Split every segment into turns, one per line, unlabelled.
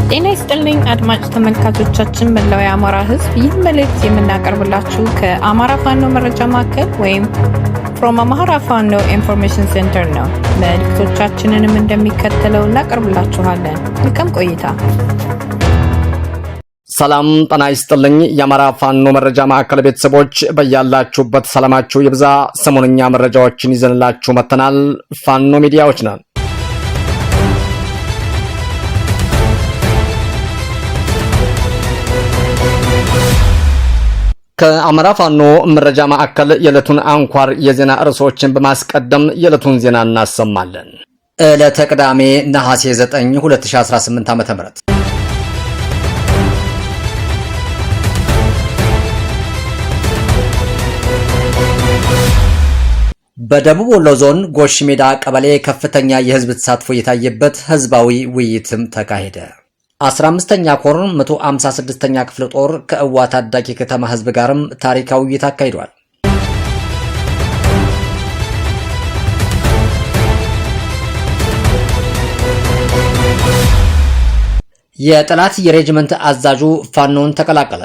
ጤና ይስጥልኝ አድማጭ ተመልካቾቻችን መላው የአማራ ሕዝብ ይህ መልእክት የምናቀርብላችሁ ከአማራ ፋኖ መረጃ ማዕከል ወይም from Amhara Fano Information Center ነው። መልእክቶቻችንንም እንደሚከተለው እናቀርብላችኋለን። መልካም ቆይታ።
ሰላም ጤና ይስጥልኝ የአማራ ፋኖ መረጃ ማዕከል ቤተሰቦች በያላችሁበት ሰላማችሁ ይብዛ። ሰሞንኛ መረጃዎችን ይዘንላችሁ መተናል። ፋኖ ሚዲያዎች ነን። ከአማራ ፋኖ መረጃ ማዕከል የዕለቱን አንኳር የዜና ርዕሶችን በማስቀደም የዕለቱን ዜና እናሰማለን። ዕለተ ቅዳሜ ነሐሴ 9 2018 ዓ.ም በደቡብ ወሎ ዞን ጎሽ ሜዳ ቀበሌ ከፍተኛ የህዝብ ተሳትፎ የታየበት ህዝባዊ ውይይትም ተካሄደ። 15ኛ ኮር 156ኛ ክፍለ ጦር ከእዋ ታዳጊ ከተማ ህዝብ ጋርም ታሪካዊ ውይይት አካሂዷል። የጠላት የሬጅመንት አዛዡ ፋኖን ተቀላቀለ።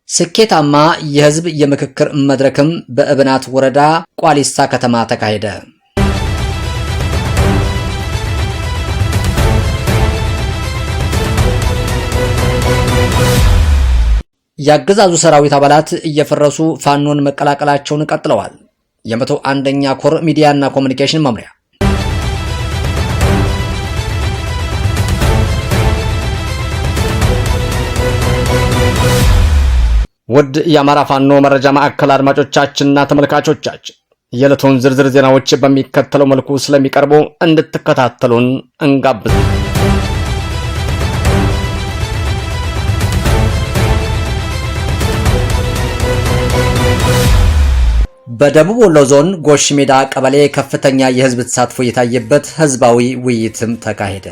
ስኬታማ የህዝብ የምክክር መድረክም በእብናት ወረዳ ቋሊሳ ከተማ ተካሄደ። የአገዛዙ ሰራዊት አባላት እየፈረሱ ፋኖን መቀላቀላቸውን ቀጥለዋል። የ101ኛ ኮር ሚዲያና ኮሙኒኬሽን መምሪያ ውድ የአማራ ፋኖ መረጃ ማዕከል አድማጮቻችንና ተመልካቾቻችን የዕለቱን ዝርዝር ዜናዎች በሚከተለው መልኩ ስለሚቀርቡ እንድትከታተሉን እንጋብዛለን። በደቡብ ወሎ ዞን ጎሽ ሜዳ ቀበሌ ከፍተኛ የህዝብ ተሳትፎ የታየበት ህዝባዊ ውይይትም ተካሄደ።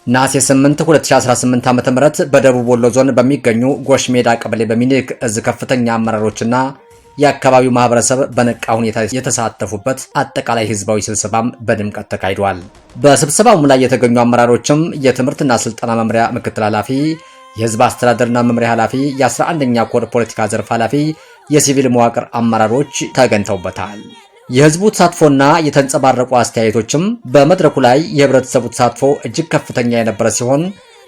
ነሐሴ 8 2018 ዓ.ም በደቡብ ወሎ ዞን በሚገኙ ጎሽ ሜዳ ቀበሌ በሚኒልክ እዝ ከፍተኛ አመራሮችና የአካባቢው ማህበረሰብ በነቃ ሁኔታ የተሳተፉበት አጠቃላይ ህዝባዊ ስብሰባም በድምቀት ተካሂዷል። በስብሰባውም ላይ የተገኙ አመራሮችም የትምህርትና ስልጠና መምሪያ ምክትል ኃላፊ፣ የህዝብ አስተዳደርና መምሪያ ኃላፊ፣ የ11ኛ ኮር ፖለቲካ ዘርፍ ኃላፊ፣ የሲቪል መዋቅር አመራሮች ተገኝተውበታል። የህዝቡ ተሳትፎና የተንጸባረቁ አስተያየቶችም በመድረኩ ላይ የህብረተሰቡ ተሳትፎ እጅግ ከፍተኛ የነበረ ሲሆን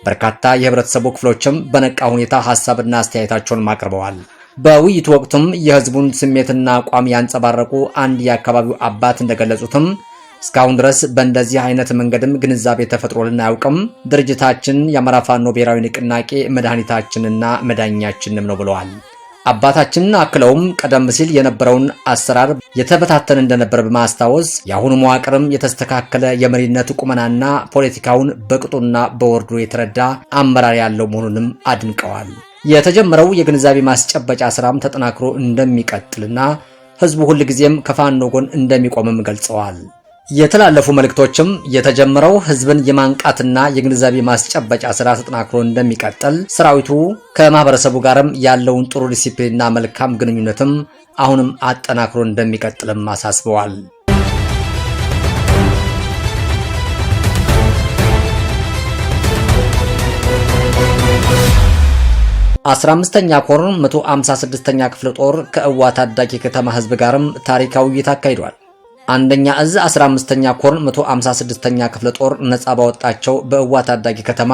በርካታ የህብረተሰቡ ክፍሎችም በነቃ ሁኔታ ሐሳብና አስተያየታቸውን አቅርበዋል። በውይይቱ ወቅትም የህዝቡን ስሜትና አቋም ያንጸባረቁ አንድ የአካባቢው አባት እንደገለጹትም እስካሁን ድረስ በእንደዚህ አይነት መንገድም ግንዛቤ ተፈጥሮልን አያውቅም። ድርጅታችን የአማራ ፋኖ ብሔራዊ ንቅናቄ መድኃኒታችንና መዳኛችንም ነው ብለዋል። አባታችን አክለውም ቀደም ሲል የነበረውን አሰራር የተበታተነ እንደነበር በማስታወስ የአሁኑ መዋቅርም የተስተካከለ የመሪነት ቁመናና ፖለቲካውን በቅጡና በወርዱ የተረዳ አመራር ያለው መሆኑንም አድንቀዋል። የተጀመረው የግንዛቤ ማስጨበጫ ስራም ተጠናክሮ እንደሚቀጥልና ህዝቡ ሁልጊዜም ከፋኖ ጎን እንደሚቆምም ገልጸዋል። የተላለፉ መልእክቶችም የተጀመረው ህዝብን የማንቃትና የግንዛቤ ማስጨበጫ ስራ ተጠናክሮ እንደሚቀጥል፣ ሰራዊቱ ከማህበረሰቡ ጋርም ያለውን ጥሩ ዲሲፕሊንና መልካም ግንኙነትም አሁንም አጠናክሮ እንደሚቀጥልም አሳስበዋል። አስራ 15ኛ ኮር 156ኛ ክፍለ ጦር ከእዋ ታዳጊ ከተማ ህዝብ ጋርም ታሪካዊ ውይይት አካሂዷል። አንደኛ እዝ 15ኛ ኮር 156ኛ ክፍለ ጦር ነፃ ባወጣቸው በእዋ ታዳጊ ከተማ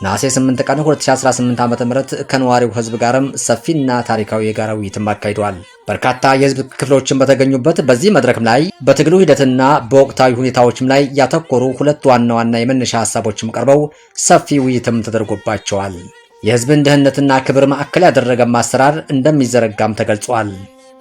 ነሐሴ 8 ቀን 2018 ዓ.ም ከነዋሪው ህዝብ ጋርም ሰፊና ታሪካዊ የጋራ ውይይትም አካሂዷል። በርካታ የህዝብ ክፍሎችን በተገኙበት በዚህ መድረክ ላይ በትግሉ ሂደትና በወቅታዊ ሁኔታዎችም ላይ ያተኮሩ ሁለት ዋና ዋና የመነሻ ሐሳቦችም ቀርበው ሰፊ ውይይትም ተደርጎባቸዋል። የህዝብን ደህንነትና ክብር ማዕከል ያደረገ አሰራር እንደሚዘረጋም ተገልጿል።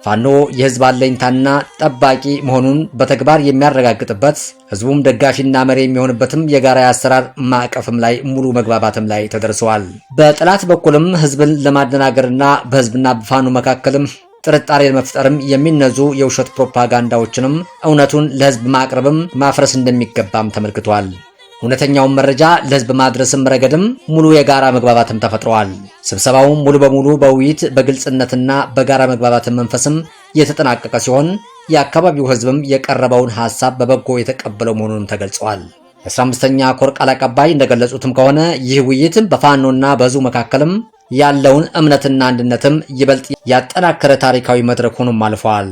ፋኖ የህዝብ አለኝታና ጠባቂ መሆኑን በተግባር የሚያረጋግጥበት ህዝቡም ደጋፊና መሪ የሚሆንበትም የጋራ አሰራር ማዕቀፍም ላይ ሙሉ መግባባትም ላይ ተደርሰዋል። በጠላት በኩልም ህዝብን ለማደናገርና በህዝብና በፋኖ መካከልም ጥርጣሬ መፍጠርም የሚነዙ የውሸት ፕሮፓጋንዳዎችንም እውነቱን ለህዝብ ማቅረብም ማፍረስ እንደሚገባም ተመልክቷል። እውነተኛውን መረጃ ለህዝብ ማድረስም ረገድም ሙሉ የጋራ መግባባትም ተፈጥሯል። ስብሰባው ሙሉ በሙሉ በውይይት በግልጽነትና በጋራ መግባባት መንፈስም የተጠናቀቀ ሲሆን የአካባቢው ህዝብም የቀረበውን ሐሳብ በበጎ የተቀበለው መሆኑንም ተገልጿል። የ15ኛ ኮር ቃል አቀባይ እንደገለጹትም ከሆነ ይህ ውይይት በፋኖና በህዝቡ መካከልም ያለውን እምነትና አንድነትም ይበልጥ ያጠናከረ ታሪካዊ መድረክ ሆኖም አልፏል።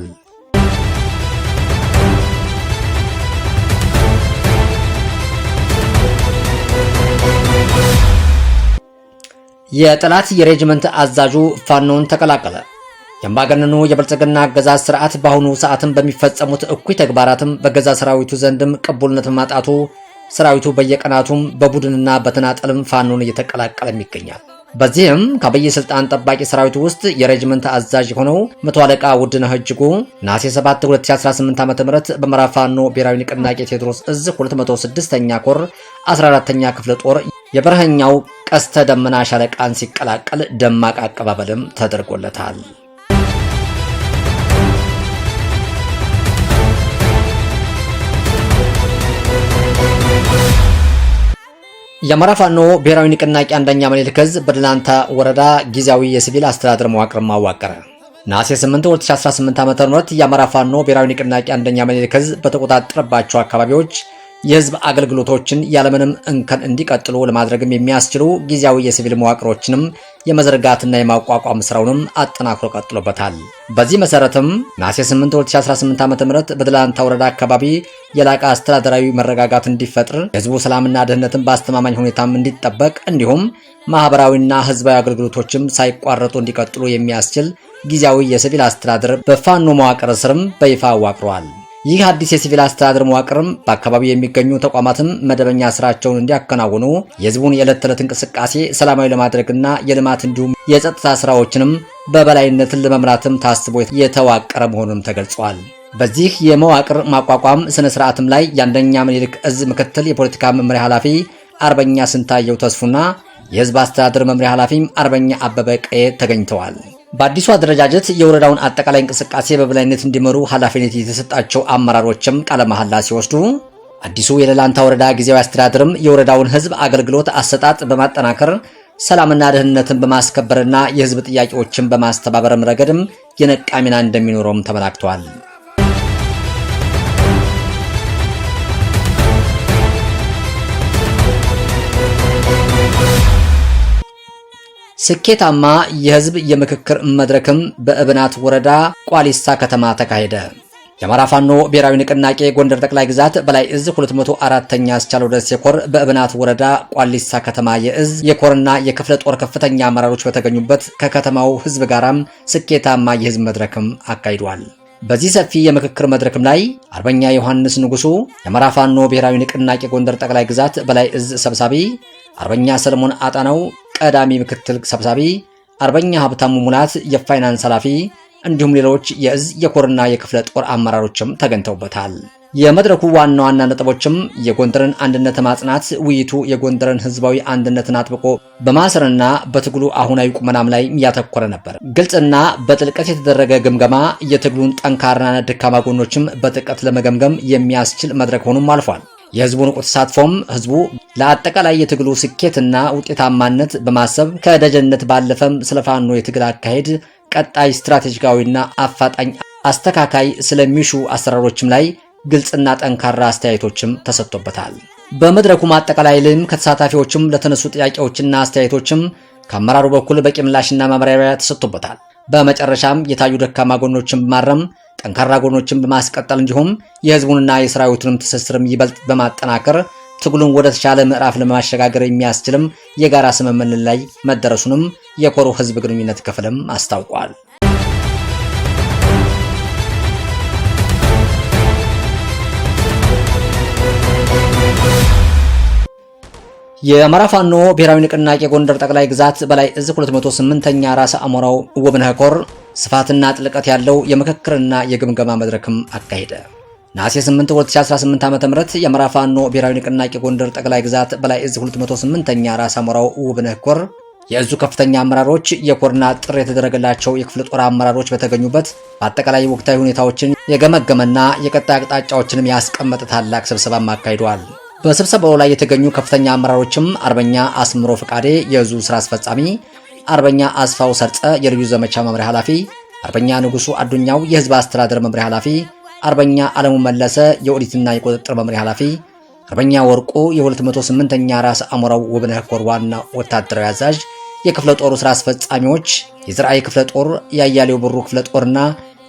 የጠላት የሬጅመንት አዛዡ ፋኖን ተቀላቀለ። የአምባገነኑ የብልጽግና አገዛዝ ስርዓት በአሁኑ ሰዓትም በሚፈጸሙት እኩይ ተግባራትም በገዛ ሰራዊቱ ዘንድም ቅቡልነት ማጣቱ ሰራዊቱ በየቀናቱም በቡድንና በተናጠልም ፋኖን እየተቀላቀለም ይገኛል። በዚህም ከአብይ ስልጣን ጠባቂ ሰራዊቱ ውስጥ የሬጅመንት አዛዥ የሆነው መቶ አለቃ ውድነህ እጅጉ ነሐሴ 7 2018 ዓ.ም በምዕራብ ፋኖ ብሔራዊ ንቅናቄ ቴዎድሮስ እዝ 206ኛ ኮር 14ኛ ክፍለ ጦር የበረሃኛው ቀስተ ደመና ሻለቃን ሲቀላቀል ደማቅ አቀባበልም ተደርጎለታል። የአማራ ፋኖ ብሔራዊ ንቅናቄ አንደኛ ምኒልክ ዕዝ በደላንታ ወረዳ ጊዜያዊ የሲቪል አስተዳደር መዋቅር ማዋቀረ። ነሐሴ 8 2018 ዓ.ም የአማራ ፋኖ ብሔራዊ ንቅናቄ አንደኛ ምኒልክ ዕዝ በተቆጣጠረባቸው አካባቢዎች የህዝብ አገልግሎቶችን ያለምንም እንከን እንዲቀጥሉ ለማድረግም የሚያስችሉ ጊዜያዊ የሲቪል መዋቅሮችንም የመዘርጋትና የማቋቋም ስራውንም አጠናክሮ ቀጥሎበታል። በዚህ መሰረትም ነሐሴ 8 2018 ዓ.ም በደላንታ ወረዳ አካባቢ የላቀ አስተዳደራዊ መረጋጋት እንዲፈጥር፣ የህዝቡ ሰላምና ደህንነትን በአስተማማኝ ሁኔታም እንዲጠበቅ እንዲሁም ማህበራዊና ህዝባዊ አገልግሎቶችም ሳይቋረጡ እንዲቀጥሉ የሚያስችል ጊዜያዊ የሲቪል አስተዳደር በፋኖ መዋቅር ስርም በይፋ አዋቅሯል። ይህ አዲስ የሲቪል አስተዳደር መዋቅርም በአካባቢው የሚገኙ ተቋማትም መደበኛ ስራቸውን እንዲያከናውኑ የህዝቡን የዕለት ተዕለት እንቅስቃሴ ሰላማዊ ለማድረግና የልማት እንዲሁም የጸጥታ ስራዎችንም በበላይነትን ለመምራትም ታስቦ የተዋቀረ መሆኑንም ተገልጿል። በዚህ የመዋቅር ማቋቋም ስነ ስርዓትም ላይ የአንደኛ ምኒልክ ዕዝ ምክትል የፖለቲካ መምሪያ ኃላፊ አርበኛ ስንታየው ተስፉና የህዝብ አስተዳደር መምሪያ ኃላፊም አርበኛ አበበ ቀዬ ተገኝተዋል። በአዲሱ አደረጃጀት የወረዳውን አጠቃላይ እንቅስቃሴ በበላይነት እንዲመሩ ኃላፊነት የተሰጣቸው አመራሮችም ቃለ መሐላ ሲወስዱ አዲሱ የደላንታ ወረዳ ጊዜያዊ አስተዳደርም የወረዳውን ህዝብ አገልግሎት አሰጣጥ በማጠናከር ሰላምና ደህንነትን በማስከበርና የህዝብ ጥያቄዎችን በማስተባበርም ረገድም የነቃ ሚና እንደሚኖረውም ተመላክቷል። ስኬታማ የህዝብ የምክክር መድረክም በእብናት ወረዳ ቋሊሳ ከተማ ተካሄደ። የአማራ ፋኖ ብሔራዊ ንቅናቄ ጎንደር ጠቅላይ ግዛት በላይ ዕዝ 204ኛ አስቻለው ደሴ ኮር በእብናት ወረዳ ቋሊሳ ከተማ የዕዝ የኮርና የክፍለ ጦር ከፍተኛ አመራሮች በተገኙበት ከከተማው ህዝብ ጋራም ስኬታማ የህዝብ መድረክም አካሂዷል። በዚህ ሰፊ የምክክር መድረክም ላይ አርበኛ ዮሐንስ ንጉሱ የአማራ ፋኖ ብሔራዊ ንቅናቄ ጎንደር ጠቅላይ ግዛት በላይ ዕዝ ሰብሳቢ፣ አርበኛ ሰለሞን አጣናው ቀዳሚ ምክትል ሰብሳቢ፣ አርበኛ ሀብታሙ ሙላት የፋይናንስ ኃላፊ እንዲሁም ሌሎች የዕዝ የኮርና የክፍለ ጦር አመራሮችም ተገኝተውበታል። የመድረኩ ዋና ዋና ነጥቦችም የጎንደርን አንድነት ማጽናት፣ ውይይቱ የጎንደርን ህዝባዊ አንድነትን አጥብቆ በማሰርና በትግሉ አሁናዊ ቁመናም ላይ ያተኮረ ነበር። ግልጽና በጥልቀት የተደረገ ግምገማ የትግሉን ጠንካራና ደካማ ጎኖችም በጥልቀት ለመገምገም የሚያስችል መድረክ ሆኖም አልፏል። የህዝቡን ንቁ ተሳትፎም ህዝቡ ለአጠቃላይ የትግሉ ስኬትና ውጤታማነት በማሰብ ከደጀነት ባለፈም ስለ ፋኖ የትግል አካሄድ ቀጣይ ስትራቴጂካዊና አፋጣኝ አስተካካይ ስለሚሹ አሰራሮችም ላይ ግልጽና ጠንካራ አስተያየቶችም ተሰጥቶበታል። በመድረኩ ማጠቃላይ ላይም ከተሳታፊዎችም ለተነሱ ጥያቄዎችና አስተያየቶችም ከአመራሩ በኩል በቂ ምላሽና ማብራሪያ ተሰጥቶበታል። በመጨረሻም የታዩ ደካማ ጎኖችን በማረም ጠንካራ ጎኖችን በማስቀጠል እንዲሁም የህዝቡንና የሰራዊቱንም ትስስርም ይበልጥ በማጠናከር ትግሉን ወደ ተሻለ ምዕራፍ ለማሸጋገር የሚያስችልም የጋራ ስምምነት ላይ መደረሱንም የኮሩ ህዝብ ግንኙነት ክፍልም አስታውቋል። የአማራ ፋኖ ብሔራዊ ንቅናቄ ጎንደር ጠቅላይ ግዛት በላይ ዕዝ 208ኛ ራስ አሞራው ውብነህ ኮር ስፋትና ጥልቀት ያለው የምክክርና የግምገማ መድረክም አካሄደ። ነሐሴ 8 2018 ዓ.ም የአማራ ፋኖ ብሔራዊ ንቅናቄ ጎንደር ጠቅላይ ግዛት በላይ ዕዝ 208ኛ ራስ አሞራው ውብነህ ኮር የዕዙ ከፍተኛ አመራሮች፣ የኮርና ጥሪ የተደረገላቸው የክፍለ ጦር አመራሮች በተገኙበት በአጠቃላይ ወቅታዊ ሁኔታዎችን የገመገመና የቀጣይ አቅጣጫዎችንም ያስቀመጠ ታላቅ ስብሰባም አካሂዷል። በስብሰባው ላይ የተገኙ ከፍተኛ አመራሮችም አርበኛ አስምሮ ፍቃዴ የዕዙ ስራ አስፈጻሚ፣ አርበኛ አስፋው ሰርጸ የልዩ ዘመቻ መምሪያ ኃላፊ፣ አርበኛ ንጉሱ አዱኛው የህዝብ አስተዳደር መምሪያ ኃላፊ፣ አርበኛ አለሙ መለሰ የኦዲትና የቁጥጥር መምሪያ ኃላፊ፣ አርበኛ ወርቁ የ208ኛ ራስ አሞራው ውብነህ ኮር ዋና ወታደራዊ አዛዥ፣ የክፍለ ጦሩ ስራ አስፈጻሚዎች፣ የዝርአይ ክፍለ ጦር፣ የአያሌው ብሩ ክፍለ ጦርና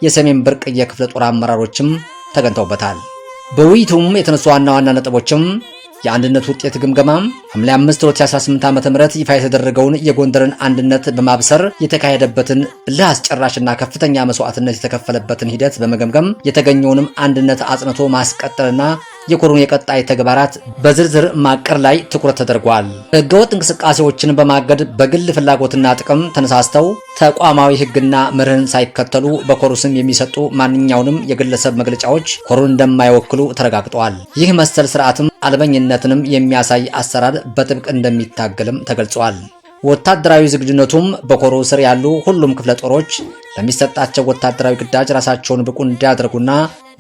የሰሜን ብርቅዬ ክፍለ ጦር አመራሮችም ተገኝተውበታል። በውይይቱም የተነሱ ዋና ዋና ነጥቦችም የአንድነት ውጤት ግምገማ፣ ሐምሌ 5 2018 ዓ.ም ይፋ የተደረገውን የጎንደርን አንድነት በማብሰር የተካሄደበትን እልህ አስጨራሽና ከፍተኛ መስዋዕትነት የተከፈለበትን ሂደት በመገምገም የተገኘውንም አንድነት አጽንቶ ማስቀጠልና የኮሩን የቀጣይ ተግባራት በዝርዝር ማቀር ላይ ትኩረት ተደርጓል። ህገወጥ እንቅስቃሴዎችን በማገድ በግል ፍላጎትና ጥቅም ተነሳስተው ተቋማዊ ህግና መርህን ሳይከተሉ በኮሩ ስም የሚሰጡ ማንኛውንም የግለሰብ መግለጫዎች ኮሩን እንደማይወክሉ ተረጋግጠዋል። ይህ መሰል ስርዓትም አልበኝነትንም የሚያሳይ አሰራር በጥብቅ እንደሚታገልም ተገልጿል። ወታደራዊ ዝግጁነቱም በኮሩ ስር ያሉ ሁሉም ክፍለ ጦሮች ለሚሰጣቸው ወታደራዊ ግዳጅ ራሳቸውን ብቁ እንዲያደርጉና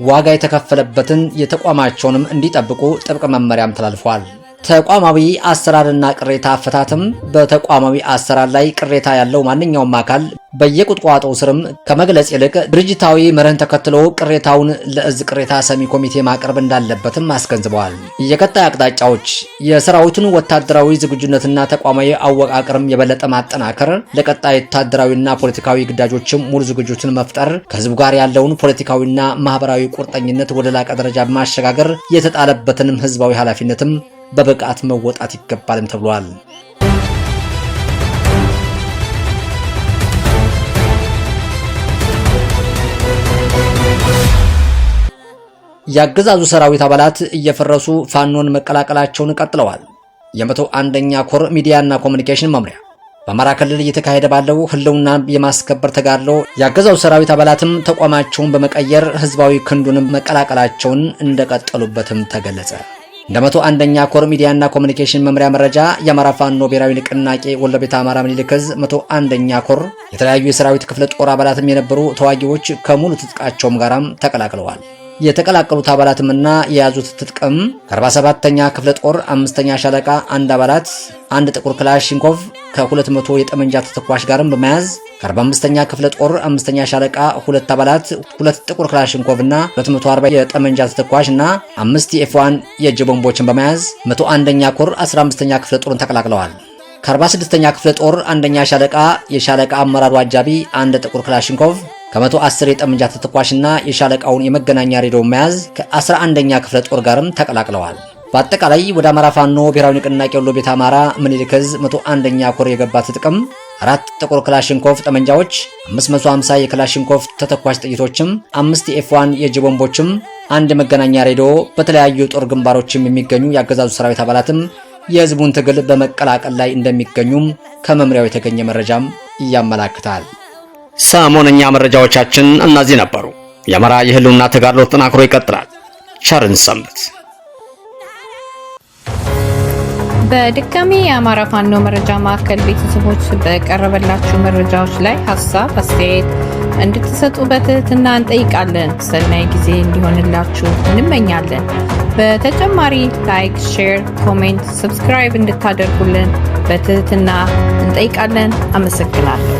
ዋጋ የተከፈለበትን የተቋማቸውንም እንዲጠብቁ ጥብቅ መመሪያም ተላልፏል። ተቋማዊ አሰራርና ቅሬታ አፈታትም በተቋማዊ አሰራር ላይ ቅሬታ ያለው ማንኛውም አካል በየቁጥቋጦው ስርም ከመግለጽ ይልቅ ድርጅታዊ መርህን ተከትሎ ቅሬታውን ለእዝ ቅሬታ ሰሚ ኮሚቴ ማቅረብ እንዳለበትም አስገንዝበዋል። የቀጣይ አቅጣጫዎች የሰራዊቱን ወታደራዊ ዝግጁነትና ተቋማዊ አወቃቀርም የበለጠ ማጠናከር፣ ለቀጣይ ወታደራዊና ፖለቲካዊ ግዳጆችም ሙሉ ዝግጁትን መፍጠር፣ ከህዝቡ ጋር ያለውን ፖለቲካዊና ማህበራዊ ቁርጠኝነት ወደ ላቀ ደረጃ ማሸጋገር፣ የተጣለበትንም ህዝባዊ ኃላፊነትም በብቃት መወጣት ይገባልም ተብሏል። የአገዛዙ ሰራዊት አባላት እየፈረሱ ፋኖን መቀላቀላቸውን ቀጥለዋል። የ101ኛ ኮር ሚዲያና ኮሙኒኬሽን መምሪያ በአማራ ክልል እየተካሄደ ባለው ህልውና የማስከበር ተጋድሎ የአገዛዙ ሰራዊት አባላትም ተቋማቸውን በመቀየር ህዝባዊ ክንዱንም መቀላቀላቸውን እንደቀጠሉበትም ተገለጸ። እንደ 101ኛ ኮር ሚዲያና ኮሙኒኬሽን መምሪያ መረጃ የአማራ ፋኖ ብሔራዊ ንቅናቄ ወሎ ቤተ አማራ ምኒልክ ዕዝ 101ኛ ኮር የተለያዩ የሰራዊት ክፍለ ጦር አባላትም የነበሩ ተዋጊዎች ከሙሉ ትጥቃቸውም ጋራም ተቀላቅለዋል። የተቀላቀሉት አባላትምና የያዙት ትጥቅም ከ47ኛ ክፍለ ጦር 5ኛ ሻለቃ አንድ አባላት አንድ ጥቁር ክላሽንኮቭ ከ200 የጠመንጃ ተተኳሽ ጋርም በመያዝ ከ45ኛ ክፍለ ጦር 5ኛ ሻለቃ ሁለት አባላት ሁለት ጥቁር ክላሽንኮቭ እና 240 የጠመንጃ ተተኳሽ እና 5 የኤፍ1 የእጅ ቦምቦችን በመያዝ 101ኛ ኮር 15ኛ ክፍለ ጦርን ተቀላቅለዋል። ከ46ኛ ክፍለ ጦር አንደኛ ሻለቃ የሻለቃ አመራሩ አጃቢ አንድ ጥቁር ክላሽንኮቭ ከ110 የጠመንጃ ተተኳሽና የሻለቃውን የመገናኛ ሬዲዮ መያዝ ከ11ኛ ክፍለ ጦር ጋርም ተቀላቅለዋል። በአጠቃላይ ወደ አማራ ፋኖ ብሔራዊ ንቅናቄ ወሎ ቤተ አማራ ምኒልክ ዕዝ 101ኛ ኮር የገባ ጥቅም 4 ጥቁር ክላሽንኮቭ ጠመንጃዎች፣ 550 የክላሽንኮቭ ተተኳሽ ጥይቶችም፣ 5 የኤፍ1 የእጅ ቦምቦችም፣ አንድ የመገናኛ ሬዲዮ፣ በተለያዩ ጦር ግንባሮችም የሚገኙ የአገዛዙ ሰራዊት አባላትም የህዝቡን ትግል በመቀላቀል ላይ እንደሚገኙም ከመምሪያው የተገኘ መረጃም ያመላክታል። ሰሞነኛ መረጃዎቻችን እነዚህ ነበሩ። የአማራ የህልውና ተጋድሎ ተጠናክሮ ይቀጥላል። ቸርን ሰንብት።
በድጋሚ የአማራ ፋኖ መረጃ ማዕከል ቤተሰቦች በቀረበላችሁ መረጃዎች ላይ ሀሳብ አስተያየት እንድትሰጡ በትህትና እንጠይቃለን። ሰናይ ጊዜ እንዲሆንላችሁ እንመኛለን። በተጨማሪ ላይክ፣ ሼር፣ ኮሜንት፣ ሰብስክራይብ እንድታደርጉልን በትህትና እንጠይቃለን። አመሰግናለሁ።